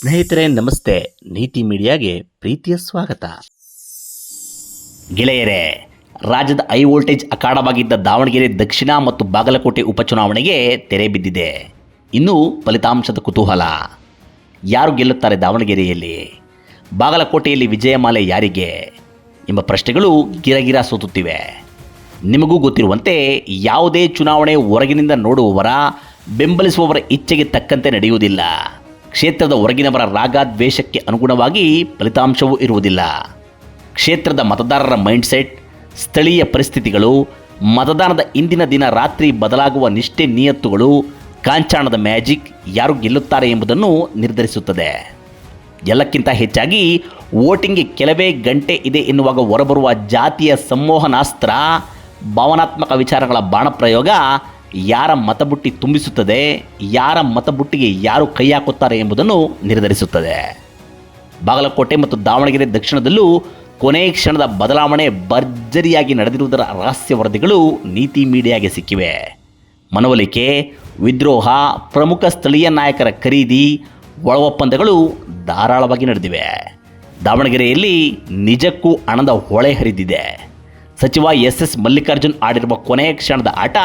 ಸ್ನೇಹಿತರೆ ನಮಸ್ತೆ. ನೀತಿ ಮೀಡಿಯಾಗೆ ಪ್ರೀತಿಯ ಸ್ವಾಗತ. ಗೆಳೆಯರೇ, ರಾಜ್ಯದ ಹೈ ವೋಲ್ಟೇಜ್ ಅಖಾಡವಾಗಿದ್ದ ದಾವಣಗೆರೆ ದಕ್ಷಿಣ ಮತ್ತು ಬಾಗಲಕೋಟೆ ಉಪಚುನಾವಣೆಗೆ ತೆರೆ ಬಿದ್ದಿದೆ. ಇನ್ನು ಫಲಿತಾಂಶದ ಕುತೂಹಲ. ಯಾರು ಗೆಲ್ಲುತ್ತಾರೆ ದಾವಣಗೆರೆಯಲ್ಲಿ? ಬಾಗಲಕೋಟೆಯಲ್ಲಿ ವಿಜಯಮಾಲೆ ಯಾರಿಗೆ ಎಂಬ ಪ್ರಶ್ನೆಗಳು ಗಿರಗಿರ ಸೂತುತ್ತಿವೆ. ನಿಮಗೂ ಗೊತ್ತಿರುವಂತೆ ಯಾವುದೇ ಚುನಾವಣೆ ಹೊರಗಿನಿಂದ ನೋಡುವವರ ಬೆಂಬಲಿಸುವವರ ಇಚ್ಛೆಗೆ ತಕ್ಕಂತೆ ನಡೆಯುವುದಿಲ್ಲ. ಕ್ಷೇತ್ರದ ಹೊರಗಿನವರ ರಾಗ ದ್ವೇಷಕ್ಕೆ ಅನುಗುಣವಾಗಿ ಫಲಿತಾಂಶವೂ ಇರುವುದಿಲ್ಲ. ಕ್ಷೇತ್ರದ ಮತದಾರರ ಮೈಂಡ್ಸೆಟ್, ಸ್ಥಳೀಯ ಪರಿಸ್ಥಿತಿಗಳು, ಮತದಾನದ ಇಂದಿನ ದಿನ ರಾತ್ರಿ ಬದಲಾಗುವ ನಿಷ್ಠೆ ನಿಯತ್ತುಗಳು, ಕಾಂಚಾಣದ ಮ್ಯಾಜಿಕ್ ಯಾರು ಗೆಲ್ಲುತ್ತಾರೆ ಎಂಬುದನ್ನು ನಿರ್ಧರಿಸುತ್ತದೆ. ಎಲ್ಲಕ್ಕಿಂತ ಹೆಚ್ಚಾಗಿ ವೋಟಿಂಗ್ಗೆ ಕೆಲವೇ ಗಂಟೆ ಇದೆ ಎನ್ನುವಾಗ ಹೊರಬರುವ ಜಾತಿಯ ಸಂಮೋಹನಾಸ್ತ್ರ, ಭಾವನಾತ್ಮಕ ವಿಚಾರಗಳ ಬಾಣಪ್ರಯೋಗ ಯಾರ ಮತಬುಟ್ಟಿ ತುಂಬಿಸುತ್ತದೆ, ಯಾರ ಮತಬುಟ್ಟಿಗೆ ಯಾರು ಕೈ ಹಾಕುತ್ತಾರೆ ಎಂಬುದನ್ನು ನಿರ್ಧರಿಸುತ್ತದೆ. ಬಾಗಲಕೋಟೆ ಮತ್ತು ದಾವಣಗೆರೆ ದಕ್ಷಿಣದಲ್ಲೂ ಕೊನೆ ಕ್ಷಣದ ಬದಲಾವಣೆ ಭರ್ಜರಿಯಾಗಿ ನಡೆದಿರುವುದರ ರಹಸ್ಯ ವರದಿಗಳು ನೀತಿ ಮೀಡಿಯಾಗೆ ಸಿಕ್ಕಿವೆ. ಮನವೊಲಿಕೆ, ವಿದ್ರೋಹ, ಪ್ರಮುಖ ಸ್ಥಳೀಯ ನಾಯಕರ ಖರೀದಿ, ಒಳ ಒಪ್ಪಂದಗಳು ಧಾರಾಳವಾಗಿ ನಡೆದಿವೆ. ದಾವಣಗೆರೆಯಲ್ಲಿ ನಿಜಕ್ಕೂ ಹಣದ ಹೊಳೆ ಹರಿದಿದೆ. ಸಚಿವ ಎಸ್ ಮಲ್ಲಿಕಾರ್ಜುನ್ ಆಡಿರುವ ಕೊನೆಯ ಕ್ಷಣದ ಆಟ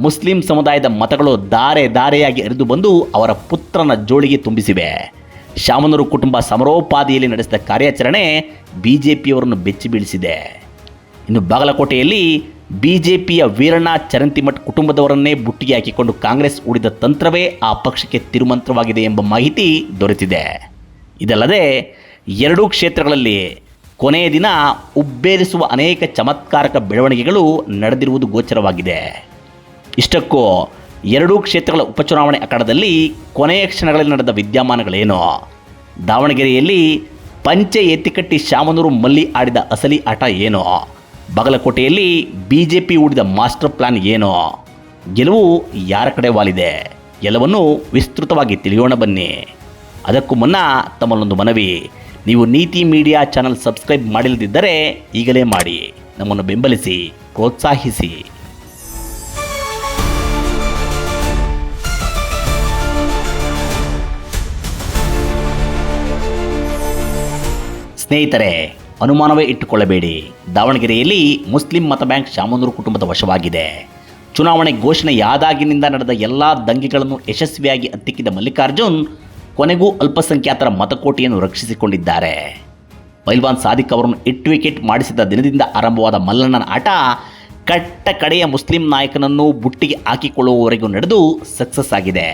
ಮುಸ್ಲಿಂ ಸಮುದಾಯದ ಮತಗಳು ಧಾರೆ ಧಾರೆಯಾಗಿ ಹರಿದು ಬಂದು ಅವರ ಪುತ್ರನ ಜೋಳಿಗೆ ತುಂಬಿಸಿವೆ. ಶಾಮನೂರು ಕುಟುಂಬ ಸಮರೋಪಾದಿಯಲ್ಲಿ ನಡೆಸಿದ ಕಾರ್ಯಾಚರಣೆ ಬಿಜೆಪಿಯವರನ್ನು ಬೆಚ್ಚಿ ಬೀಳಿಸಿದೆ. ಇನ್ನು ಬಾಗಲಕೋಟೆಯಲ್ಲಿ ಬಿಜೆಪಿಯ ವೀರಣ್ಣ ಚರಂತಿಮಠ್ ಕುಟುಂಬದವರನ್ನೇ ಬುಟ್ಟಿಗೆ ಹಾಕಿಕೊಂಡು ಕಾಂಗ್ರೆಸ್ ಹೂಡಿದ ತಂತ್ರವೇ ಆ ಪಕ್ಷಕ್ಕೆ ತಿರುಮಂತ್ರವಾಗಿದೆ ಎಂಬ ಮಾಹಿತಿ ದೊರೆತಿದೆ. ಇದಲ್ಲದೆ ಎರಡೂ ಕ್ಷೇತ್ರಗಳಲ್ಲಿ ಕೊನೆಯ ದಿನ ಉಬ್ಬೇರಿಸುವ ಅನೇಕ ಚಮತ್ಕಾರಕ ಬೆಳವಣಿಗೆಗಳು ನಡೆದಿರುವುದು ಗೋಚರವಾಗಿದೆ. ಇಷ್ಟಕ್ಕೂ ಎರಡೂ ಕ್ಷೇತ್ರಗಳ ಉಪಚುನಾವಣೆ ಅಖಾಡದಲ್ಲಿ ಕೊನೆಯ ಕ್ಷಣಗಳಲ್ಲಿ ನಡೆದ ವಿದ್ಯಮಾನಗಳೇನು? ದಾವಣಗೆರೆಯಲ್ಲಿ ಪಂಚೆ ಎತ್ತಿಕಟ್ಟಿ ಶಾಮನೂರು ಮಲ್ಲಿ ಆಡಿದ ಅಸಲಿ ಆಟ ಏನು? ಬಾಗಲಕೋಟೆಯಲ್ಲಿ ಬಿಜೆಪಿ ಹೂಡಿದ ಮಾಸ್ಟರ್ ಪ್ಲಾನ್ ಏನು? ಗೆಲುವು ಯಾರ ಕಡೆ ವಾಲಿದೆ? ಎಲ್ಲವನ್ನೂ ವಿಸ್ತೃತವಾಗಿ ತಿಳಿಯೋಣ ಬನ್ನಿ. ಅದಕ್ಕೂ ಮುನ್ನ ತಮ್ಮಲ್ಲೊಂದು ಮನವಿ. ನೀವು ನೀತಿ ಮೀಡಿಯಾ ಚಾನಲ್ ಸಬ್ಸ್ಕ್ರೈಬ್ ಮಾಡಿಲ್ಲದಿದ್ದರೆ ಈಗಲೇ ಮಾಡಿ, ನಮ್ಮನ್ನು ಬೆಂಬಲಿಸಿ, ಪ್ರೋತ್ಸಾಹಿಸಿ. ಸ್ನೇಹಿತರೆ, ಅನುಮಾನವೇ ಇಟ್ಟುಕೊಳ್ಳಬೇಡಿ. ದಾವಣಗೆರೆಯಲ್ಲಿ ಮುಸ್ಲಿಂ ಮತ ಬ್ಯಾಂಕ್ ಶಾಮನೂರು ಕುಟುಂಬದ ವಶವಾಗಿದೆ. ಚುನಾವಣೆ ಘೋಷಣೆಯಾದಾಗಿನಿಂದ ನಡೆದ ಎಲ್ಲ ದಂಗೆಗಳನ್ನು ಯಶಸ್ವಿಯಾಗಿ ಹತ್ತಿಕ್ಕಿದ ಮಲ್ಲಿಕಾರ್ಜುನ್ ಕೊನೆಗೂ ಅಲ್ಪಸಂಖ್ಯಾತರ ಮತಕೋಟೆಯನ್ನು ರಕ್ಷಿಸಿಕೊಂಡಿದ್ದಾರೆ. ಪೈಲ್ವಾನ್ ಸಾದಿಕ್ ಅವರನ್ನು 8 ವಿಕೆಟ್ ಮಾಡಿಸಿದ ದಿನದಿಂದ ಆರಂಭವಾದ ಮಲ್ಲಣ್ಣನ ಆಟ ಕಟ್ಟ ಕಡೆಯ ಮುಸ್ಲಿಂ ನಾಯಕನನ್ನು ಬುಟ್ಟಿಗೆ ಹಾಕಿಕೊಳ್ಳುವವರೆಗೂ ನಡೆದು ಸಕ್ಸಸ್ ಆಗಿದೆ.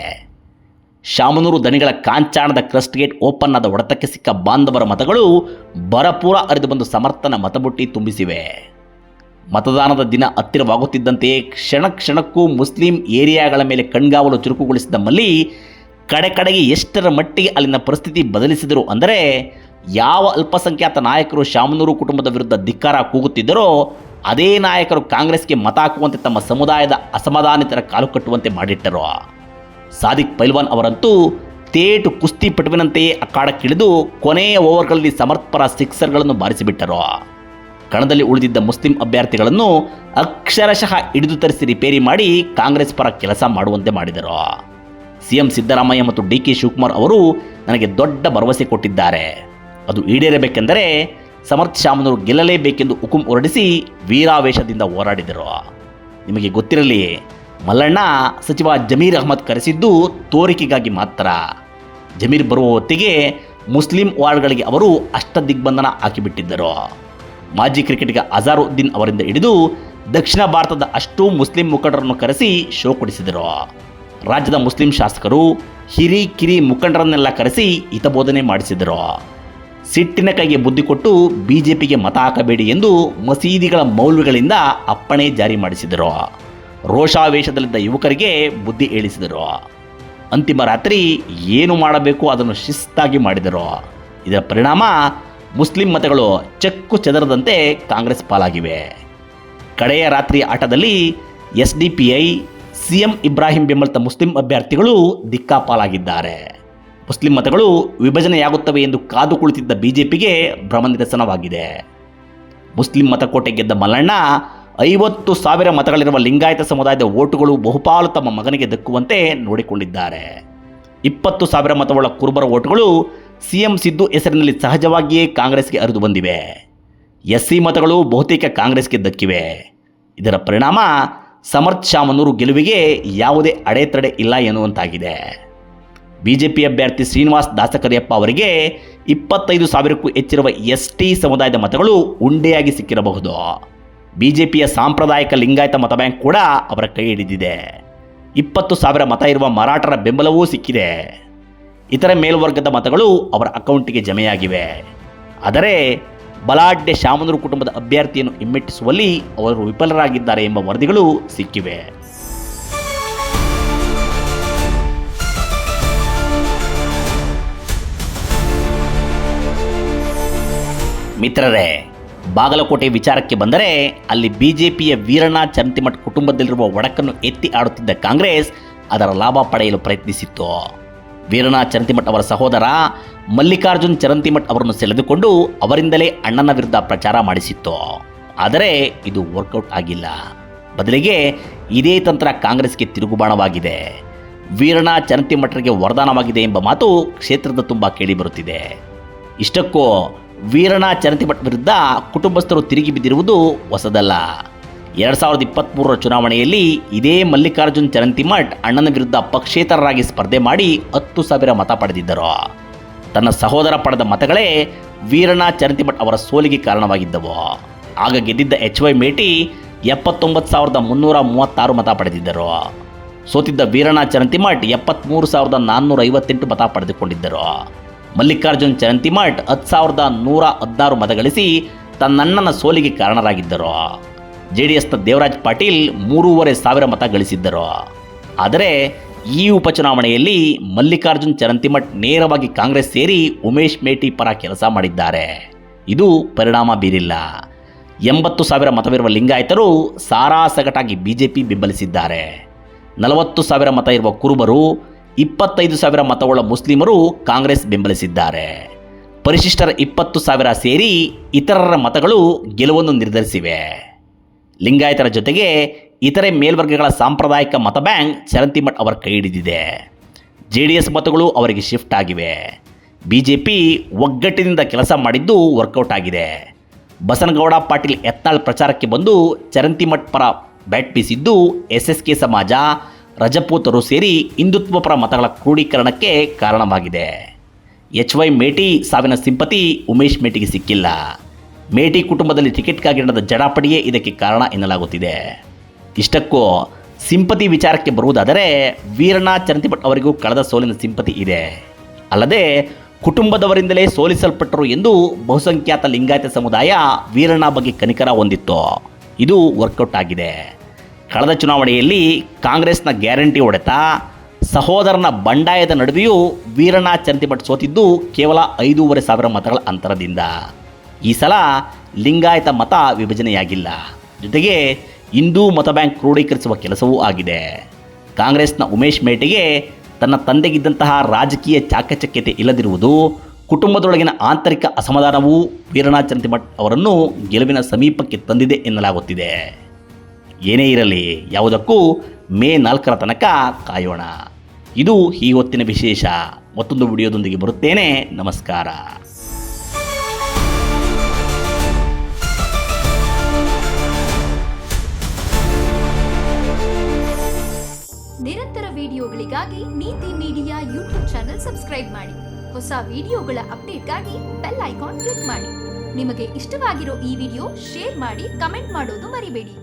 ಶಾಮನೂರು ದನಿಗಳ ಕಾಂಚಾಣದ ಕ್ರಸ್ಟ್ ಗೇಟ್ ಓಪನ್ ಆದ ಹೊಡೆತಕ್ಕೆ ಸಿಕ್ಕ ಬಾಂಧವರ ಮತಗಳು ಭರಪೂರ ಹರಿದು ಬಂದು ಸಮರ್ಥನ ಮತಬುಟ್ಟಿ ತುಂಬಿಸಿವೆ. ಮತದಾನದ ದಿನ ಹತ್ತಿರವಾಗುತ್ತಿದ್ದಂತೆಯೇ ಕ್ಷಣ ಕ್ಷಣಕ್ಕೂ ಮುಸ್ಲಿಂ ಏರಿಯಾಗಳ ಮೇಲೆ ಕಣ್ಗಾವಲು ಚುರುಕುಗೊಳಿಸಿದ ಮಲ್ಲಿ ಕಡೆಗೆ ಎಷ್ಟರ ಮಟ್ಟಿಗೆ ಅಲ್ಲಿನ ಪರಿಸ್ಥಿತಿ ಬದಲಿಸಿದರು ಅಂದರೆ, ಯಾವ ಅಲ್ಪಸಂಖ್ಯಾತ ನಾಯಕರು ಶಾಮನೂರು ಕುಟುಂಬದ ವಿರುದ್ಧ ಧಿಕ್ಕಾರ ಕೂಗುತ್ತಿದ್ದರೋ ಅದೇ ನಾಯಕರು ಕಾಂಗ್ರೆಸ್ಗೆ ಮತ ಹಾಕುವಂತೆ ತಮ್ಮ ಸಮುದಾಯದ ಅಸಮಾಧಾನಿತರ ಕಾಲು ಕಟ್ಟುವಂತೆ ಮಾಡಿಟ್ಟರು. ಸಾದಿಕ್ ಪೈಲ್ವಾನ್ ಅವರಂತೂ ತೇಟು ಕುಸ್ತಿ ಪಟುವಿನಂತೆಯೇ ಅಖಾಡಕ್ಕಿಳಿದು ಕೊನೆಯ ಓವರ್ಗಳಲ್ಲಿ ಸಮರ್ಪರ ಸಿಕ್ಸರ್ಗಳನ್ನು ಬಾರಿಸಿಬಿಟ್ಟರು. ಕಣದಲ್ಲಿ ಉಳಿದಿದ್ದ ಮುಸ್ಲಿಂ ಅಭ್ಯರ್ಥಿಗಳನ್ನು ಅಕ್ಷರಶಃ ಹಿಡಿದು ತರಿಸಿ ರಿಪೇರಿ ಮಾಡಿ ಕಾಂಗ್ರೆಸ್ ಪರ ಕೆಲಸ ಮಾಡುವಂತೆ ಮಾಡಿದರು. ಸಿಎಂ ಸಿದ್ದರಾಮಯ್ಯ ಮತ್ತು ಡಿ.ಕೆ. ಶಿವಕುಮಾರ್ ಅವರು ನನಗೆ ದೊಡ್ಡ ಭರವಸೆ ಕೊಟ್ಟಿದ್ದಾರೆ. ಅದು ಈಡೇರಬೇಕೆಂದರೆ ಸಮರ್ಥ್ ಶಾಮನೂರು ಗೆಲ್ಲಲೇಬೇಕೆಂದು ಹುಕುಂ ಹೊರಡಿಸಿ ವೀರಾವೇಶದಿಂದ ಹೋರಾಡಿದರು. ನಿಮಗೆ ಗೊತ್ತಿರಲಿ, ಮಲ್ಲಣ್ಣ ಸಚಿವ ಜಮೀರ್ ಅಹ್ಮದ್ ಕರೆಸಿದ್ದು ತೋರಿಕೆಗಾಗಿ ಮಾತ್ರ. ಜಮೀರ್ ಬರುವ ಹೊತ್ತಿಗೆ ಮುಸ್ಲಿಂ ವಾರ್ಡ್ಗಳಿಗೆ ಅವರು ಅಷ್ಟದಿಗ್ಬಂಧನ ಹಾಕಿಬಿಟ್ಟಿದ್ದರು. ಮಾಜಿ ಕ್ರಿಕೆಟಿಗ ಅಜಾರುದ್ದೀನ್ ಅವರಿಂದ ಹಿಡಿದು ದಕ್ಷಿಣ ಭಾರತದ ಅಷ್ಟೂ ಮುಸ್ಲಿಂ ಮುಖಂಡರನ್ನು ಕರೆಸಿ ಶೋ ಕೊಡಿಸಿದರು. ರಾಜ್ಯದ ಮುಸ್ಲಿಂ ಶಾಸಕರು, ಕಿರಿ ಮುಖಂಡರನ್ನೆಲ್ಲ ಕರೆಸಿ ಹಿತಬೋಧನೆ ಮಾಡಿಸಿದರು. ಸಿಟ್ಟಿನ ಕೈಗೆ ಬುದ್ಧಿ ಕೊಟ್ಟು ಬಿಜೆಪಿಗೆ ಮತ ಹಾಕಬೇಡಿ ಎಂದು ಮಸೀದಿಗಳ ಮೌಲ್ವಿಗಳಿಂದ ಅಪ್ಪಣೆ ಜಾರಿ ಮಾಡಿಸಿದರು. ರೋಷಾವೇಶದಲ್ಲಿದ್ದ ಯುವಕರಿಗೆ ಬುದ್ಧಿ ಹೇಳಿಸಿದರು. ಅಂತಿಮ ರಾತ್ರಿ ಏನು ಮಾಡಬೇಕು ಅದನ್ನು ಶಿಸ್ತಾಗಿ ಮಾಡಿದರು. ಇದರ ಪರಿಣಾಮ ಮುಸ್ಲಿಂ ಮತಗಳು ಚಕ್ಕು ಚೆದರದಂತೆ ಕಾಂಗ್ರೆಸ್ ಪಾಲಾಗಿವೆ. ಕಡೆಯ ರಾತ್ರಿ ಆಟದಲ್ಲಿ SDPI, ಸಿಎಂ ಇಬ್ರಾಹಿಂ ಬೆಂಬಲಿತ ಮುಸ್ಲಿಂ ಅಭ್ಯರ್ಥಿಗಳು ದಿಕ್ಕಾಪಾಲಾಗಿದ್ದಾರೆ. ಮುಸ್ಲಿಂ ಮತಗಳು ವಿಭಜನೆಯಾಗುತ್ತವೆ ಎಂದು ಕಾದು ಕುಳಿತಿದ್ದ ಬಿಜೆಪಿಗೆ ಭ್ರಮನಿರಸನವಾಗಿದೆ. ಮುಸ್ಲಿಂ ಮತಕೋಟೆ ಗೆದ್ದ ಮಲ್ಲಣ್ಣ 50,000 ಮತಗಳಿರುವ ಲಿಂಗಾಯತ ಸಮುದಾಯದ ಓಟುಗಳು ಬಹುಪಾಲು ತಮ್ಮ ಮಗನಿಗೆ ದಕ್ಕುವಂತೆ ನೋಡಿಕೊಂಡಿದ್ದಾರೆ. 20,000 ಮತವುಳ್ಳ ಕುರುಬರ ಓಟುಗಳು ಸಿಎಂ ಸಿದ್ದು ಹೆಸರಿನಲ್ಲಿ ಸಹಜವಾಗಿಯೇ ಕಾಂಗ್ರೆಸ್ಗೆ ಹರಿದು ಬಂದಿವೆ. ಎಸ್ಸಿ ಮತಗಳು ಬಹುತೇಕ ಕಾಂಗ್ರೆಸ್ಗೆ ದಕ್ಕಿವೆ. ಇದರ ಪರಿಣಾಮ ಸಮರ್ಥ್ ಶಾಮನೂರು ಗೆಲುವಿಗೆ ಯಾವುದೇ ಅಡೆತಡೆ ಇಲ್ಲ ಎನ್ನುವಂತಾಗಿದೆ. ಬಿಜೆಪಿ ಅಭ್ಯರ್ಥಿ ಶ್ರೀನಿವಾಸ್ ದಾಸಕರಿಯಪ್ಪ ಅವರಿಗೆ 25,000ಕ್ಕೂ ಹೆಚ್ಚಿರುವ ಎಸ್ಟಿ ಸಮುದಾಯದ ಮತಗಳು ಉಂಡೆಯಾಗಿ ಸಿಕ್ಕಿರಬಹುದು. ಬಿಜೆಪಿಯ ಸಾಂಪ್ರದಾಯಿಕ ಲಿಂಗಾಯತ ಮತ ಬ್ಯಾಂಕ್ ಕೂಡ ಅವರ ಕೈ ಹಿಡಿದಿದೆ. 20,000 ಮತ ಇರುವ ಮರಾಠರ ಬೆಂಬಲವೂ ಸಿಕ್ಕಿದೆ. ಇತರ ಮೇಲ್ವರ್ಗದ ಮತಗಳು ಅವರ ಅಕೌಂಟಿಗೆ ಜಮೆಯಾಗಿವೆ. ಆದರೆ ಬಲಾಢ್ಯ ಶಾಮನೂರು ಕುಟುಂಬದ ಅಭ್ಯರ್ಥಿಯನ್ನು ಹಿಮ್ಮೆಟ್ಟಿಸುವಲ್ಲಿ ಅವರು ವಿಫಲರಾಗಿದ್ದಾರೆ ಎಂಬ ವರದಿಗಳು ಸಿಕ್ಕಿವೆ. ಮಿತ್ರರೇ, ಬಾಗಲಕೋಟೆ ವಿಚಾರಕ್ಕೆ ಬಂದರೆ ಅಲ್ಲಿ ಬಿಜೆಪಿಯ ವೀರಣ್ಣ ಚರಂತಿಮಠ್ ಕುಟುಂಬದಲ್ಲಿರುವ ಒಡಕನ್ನು ಎತ್ತಿ ಆಡುತ್ತಿದ್ದ ಕಾಂಗ್ರೆಸ್ ಅದರ ಲಾಭ ಪಡೆಯಲು ಪ್ರಯತ್ನಿಸಿತ್ತು. ವೀರಣ್ಣ ಚರಂತಿಮಠ್ ಅವರ ಸಹೋದರ ಮಲ್ಲಿಕಾರ್ಜುನ್ ಚರಂತಿಮಠ್ ಅವರನ್ನು ಸೆಳೆದುಕೊಂಡು ಅವರಿಂದಲೇ ಅಣ್ಣನ ವಿರುದ್ಧ ಪ್ರಚಾರ ಮಾಡಿಸಿತ್ತು. ಆದರೆ ಇದು ವರ್ಕೌಟ್ ಆಗಿಲ್ಲ. ಬದಲಿಗೆ ಇದೇ ತಂತ್ರ ಕಾಂಗ್ರೆಸ್ಗೆ ತಿರುಗುಬಾಣವಾಗಿದೆ. ವೀರಣ್ಣ ಚರಂತಿಮಠರಿಗೆ ವರದಾನವಾಗಿದೆ ಎಂಬ ಮಾತು ಕ್ಷೇತ್ರದ ತುಂಬ ಕೇಳಿಬರುತ್ತಿದೆ. ಇಷ್ಟಕ್ಕೂ ವೀರಣ್ಣ ಚರಂತಿಮಠ್ ವಿರುದ್ಧ ಕುಟುಂಬಸ್ಥರು ತಿರುಗಿ ಬಿದ್ದಿರುವುದು ಹೊಸದಲ್ಲ. 2023 ಚುನಾವಣೆಯಲ್ಲಿ ಇದೇ ಮಲ್ಲಿಕಾರ್ಜುನ್ ಚರಂತಿಮಠ್ ಅಣ್ಣನ ವಿರುದ್ಧ ಪಕ್ಷೇತರರಾಗಿ ಸ್ಪರ್ಧೆ ಮಾಡಿ 10,000 ಮತ ಪಡೆದಿದ್ದರು. ತನ್ನ ಸಹೋದರ ಪಡೆದ ಮತಗಳೇ ವೀರಣ್ಣ ಚರಂತಿಮಠ್ ಅವರ ಸೋಲಿಗೆ ಕಾರಣವಾಗಿದ್ದವು. ಆಗ ಗೆದ್ದಿದ್ದ HY ಮೇಟಿ 79,336 ಮತ ಪಡೆದಿದ್ದರು. ಸೋತಿದ್ದ ವೀರಣ್ಣ ಚರಂತಿಮಠ್ 73,458 ಮತ ಪಡೆದುಕೊಂಡಿದ್ದರು. ಮಲ್ಲಿಕಾರ್ಜುನ್ ಚರಂತಿಮಠ್ 10,116 ಮತ ಗಳಿಸಿ ತನ್ನಣ್ಣನ ಸೋಲಿಗೆ ಕಾರಣರಾಗಿದ್ದರು. JDSನ ದೇವರಾಜ್ ಪಾಟೀಲ್ 3,500 ಮತ ಗಳಿಸಿದ್ದರು. ಆದರೆ ಈ ಉಪಚುನಾವಣೆಯಲ್ಲಿ ಮಲ್ಲಿಕಾರ್ಜುನ್ ಚರಂತಿಮಠ್ ನೇರವಾಗಿ ಕಾಂಗ್ರೆಸ್ ಸೇರಿ ಉಮೇಶ್ ಮೇಟಿ ಪರ ಕೆಲಸ ಮಾಡಿದ್ದಾರೆ. ಇದು ಪರಿಣಾಮ ಬೀರಿಲ್ಲ. 80,000 ಮತವಿರುವ ಲಿಂಗಾಯತರು ಸಾರಾಸಗಟಾಗಿ ಬಿಜೆಪಿ ಬೆಂಬಲಿಸಿದ್ದಾರೆ. 40,000 ಮತ ಇರುವ ಕುರುಬರು, 25,000 ಮತವುಳ್ಳ ಮುಸ್ಲಿಮರು ಕಾಂಗ್ರೆಸ್ ಬೆಂಬಲಿಸಿದ್ದಾರೆ. ಪರಿಶಿಷ್ಟರ 20,000 ಸೇರಿ ಇತರರ ಮತಗಳು ಗೆಲುವನ್ನು ನಿರ್ಧರಿಸಿವೆ. ಲಿಂಗಾಯತರ ಜೊತೆಗೆ ಇತರೆ ಮೇಲ್ವರ್ಗಗಳ ಸಾಂಪ್ರದಾಯಿಕ ಮತ ಬ್ಯಾಂಕ್ ಚರಂತಿಮಠ್ ಅವರ ಕೈ ಹಿಡಿದಿದೆ. JDS ಮತಗಳು ಅವರಿಗೆ ಶಿಫ್ಟ್ ಆಗಿವೆ. ಬಿಜೆಪಿ ಒಗ್ಗಟ್ಟಿನಿಂದ ಕೆಲಸ ಮಾಡಿದ್ದು ವರ್ಕೌಟ್ ಆಗಿದೆ. ಬಸನಗೌಡ ಪಾಟೀಲ್ ಯತ್ನಾಳ್ ಪ್ರಚಾರಕ್ಕೆ ಬಂದು ಚರಂತಿಮಠ್ ಪರ ಬ್ಯಾಟ್ ಬೀಸಿದ್ದು SSK ಸಮಾಜ, ರಜಪೂತರು ಸೇರಿ ಹಿಂದುತ್ವ ಪರ ಮತಗಳ ಕ್ರೋಢೀಕರಣಕ್ಕೆ ಕಾರಣವಾಗಿದೆ. HY ಮೇಟಿ ಸಾವಿನ ಸಿಂಪತಿ ಉಮೇಶ್ ಮೇಟಿಗೆ ಸಿಕ್ಕಿಲ್ಲ. ಮೇಟಿ ಕುಟುಂಬದಲ್ಲಿ ಟಿಕೆಟ್ಗಾಗಿ ನಡೆದ ಜಡಾಪಡಿಯೇ ಇದಕ್ಕೆ ಕಾರಣ ಎನ್ನಲಾಗುತ್ತಿದೆ. ಇಷ್ಟಕ್ಕೂ ಸಿಂಪತಿ ವಿಚಾರಕ್ಕೆ ಬರುವುದಾದರೆ ವೀರಣ್ಣ ಚರಂತಿಮಠ್ ಅವರಿಗೂ ಕಳೆದ ಸೋಲಿನ ಸಿಂಪತಿ ಇದೆ. ಅಲ್ಲದೆ ಕುಟುಂಬದವರಿಂದಲೇ ಸೋಲಿಸಲ್ಪಟ್ಟರು ಎಂದು ಬಹುಸಂಖ್ಯಾತ ಲಿಂಗಾಯತ ಸಮುದಾಯ ವೀರಣ್ಣ ಬಗ್ಗೆ ಕನಿಕರ ಹೊಂದಿತ್ತು. ಇದು ವರ್ಕೌಟ್ ಆಗಿದೆ. ಕಳೆದ ಚುನಾವಣೆಯಲ್ಲಿ ಕಾಂಗ್ರೆಸ್ನ ಗ್ಯಾರಂಟಿ ಹೊಡೆತ, ಸಹೋದರನ ಬಂಡಾಯದ ನಡುವೆಯೂ ವೀರಣ್ಣ ಚರಂತಿಮಠ್ ಸೋತಿದ್ದು ಕೇವಲ 5,500 ಮತಗಳ ಅಂತರದಿಂದ. ಈ ಸಲ ಲಿಂಗಾಯತ ಮತ ವಿಭಜನೆಯಾಗಿಲ್ಲ. ಜೊತೆಗೆ ಹಿಂದೂ ಮತ ಬ್ಯಾಂಕ್ ಕ್ರೋಢೀಕರಿಸುವ ಕೆಲಸವೂ ಆಗಿದೆ. ಕಾಂಗ್ರೆಸ್ನ ಉಮೇಶ್ ಮೇಟಿಗೆ ತನ್ನ ತಂದೆಗಿದ್ದಂತಹ ರಾಜಕೀಯ ಚಾಕಚಕ್ಯತೆ ಇಲ್ಲದಿರುವುದು, ಕುಟುಂಬದೊಳಗಿನ ಆಂತರಿಕ ಅಸಮಾಧಾನವೂ ವೀರಣ್ಣ ಚರಂತಿಮಠ್ ಅವರನ್ನು ಗೆಲುವಿನ ಸಮೀಪಕ್ಕೆ ತಂದಿದೆ ಎನ್ನಲಾಗುತ್ತಿದೆ. ಏನೇ ಇರಲಿ, ಯಾವುದಕ್ಕೂ ಮೇ 4ರ ತನಕ ಕಾಯೋಣ. ಇದು ಈ ಹೊತ್ತಿನ ವಿಶೇಷ. ಮತ್ತೊಂದು ವಿಡಿಯೋದೊಂದಿಗೆ ಬರುತ್ತೇನೆ. ನಮಸ್ಕಾರ. ನಿರಂತರ ವಿಡಿಯೋಗಳಿಗಾಗಿ ನೀತಿ ಮೀಡಿಯಾ ಯೂಟ್ಯೂಬ್ ಚಾನೆಲ್ ಸಬ್ಸ್ಕ್ರೈಬ್ ಮಾಡಿ. ಹೊಸ ವಿಡಿಯೋಗಳ ಅಪ್ಡೇಟ್ಗಾಗಿ ಬೆಲ್ ಐಕಾನ್ ಕ್ಲಿಕ್ ಮಾಡಿ. ನಿಮಗೆ ಇಷ್ಟವಾಗಿರೋ ಈ ವಿಡಿಯೋ ಶೇರ್ ಮಾಡಿ, ಕಮೆಂಟ್ ಮಾಡೋದು ಮರಿಬೇಡಿ.